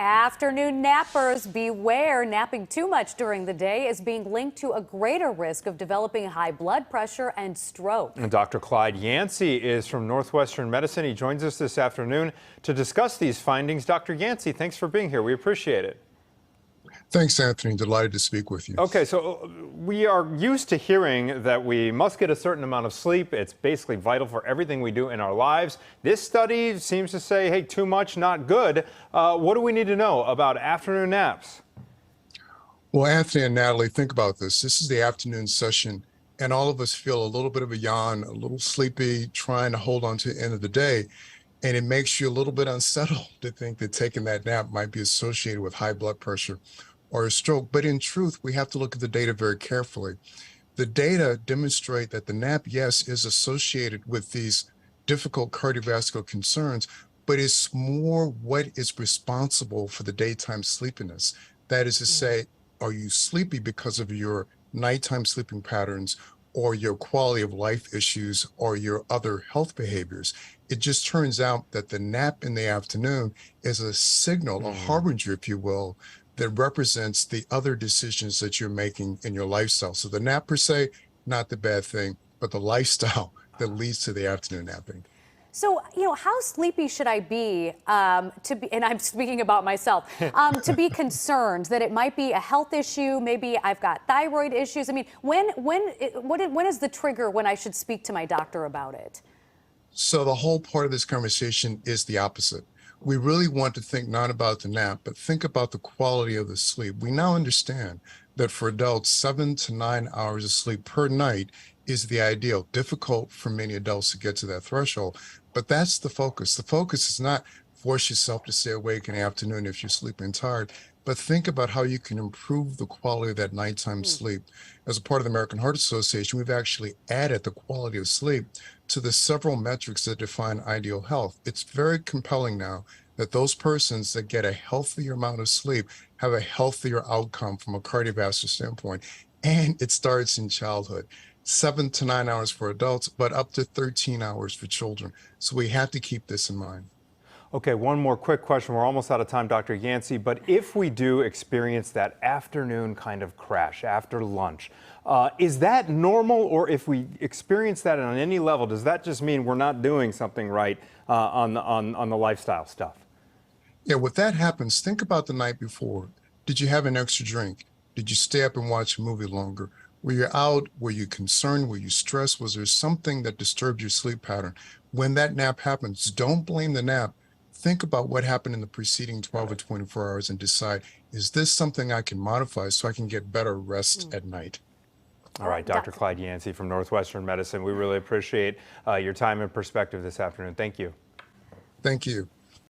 Afternoon nappers, beware. Napping too much during the day is being linked to a greater risk of developing high blood pressure and stroke. And Dr. Clyde Yancey is from Northwestern Medicine. He joins us this afternoon to discuss these findings. Dr. Yancey, thanks for being here. We appreciate it. Thanks, Anthony. Delighted to speak with you. Okay, so we are used to hearing that we must get a certain amount of sleep. It's basically vital for everything we do in our lives. This study seems to say, hey, too much, not good. What do we need to know about afternoon naps? Well, Anthony and Natalie, think about this. This is the afternoon session, and all of us feel a little bit of a yawn, a little sleepy, trying to hold on to the end of the day. And it makes you a little bit unsettled to think that taking that nap might be associated with high blood pressure or a stroke. But in truth, we have to look at the data very carefully. The data demonstrate that the nap, yes, is associated with these difficult cardiovascular concerns, but it's more what is responsible for the daytime sleepiness. That is to say, are you sleepy because of your nighttime sleeping patterns or your quality of life issues or your other health behaviors? It just turns out that the nap in the afternoon is a signal, a harbinger, if you will, that represents the other decisions that you're making in your lifestyle. So the nap per se, not the bad thing, but the lifestyle that leads to the afternoon napping. So, how sleepy should I be and I'm speaking about myself, to be concerned that it might be a health issue? Maybe I've got thyroid issues. I mean, when is the trigger when I should speak to my doctor about it? So the whole part of this conversation is the opposite. We really want to think not about the nap, but think about the quality of the sleep. We now understand that for adults, 7 to 9 hours of sleep per night is the ideal. Difficult for many adults to get to that threshold, but that's the focus. The focus is not force yourself to stay awake in the afternoon if you're sleeping tired, but think about how you can improve the quality of that nighttime sleep. As a part of the American Heart Association, we've actually added the quality of sleep to the several metrics that define ideal health. It's very compelling now that those persons that get a healthier amount of sleep have a healthier outcome from a cardiovascular standpoint. And it starts in childhood. 7 to 9 hours for adults, but up to 13 hours for children. So we have to keep this in mind. Okay, one more quick question. We're almost out of time, Dr. Yancey, but if we do experience that afternoon kind of crash after lunch, is that normal? Or if we experience that on any level, does that just mean we're not doing something right on the lifestyle stuff? Yeah, when that happens, think about the night before. Did you have an extra drink? Did you stay up and watch a movie longer? Were you out? Were you concerned? Were you stressed? Was there something that disturbed your sleep pattern? When that nap happens, don't blame the nap. Think about what happened in the preceding 12 or 24 hours and decide, is this something I can modify so I can get better rest at night? All right, Dr. Clyde Yancey from Northwestern Medicine. We really appreciate your time and perspective this afternoon. Thank you. Thank you.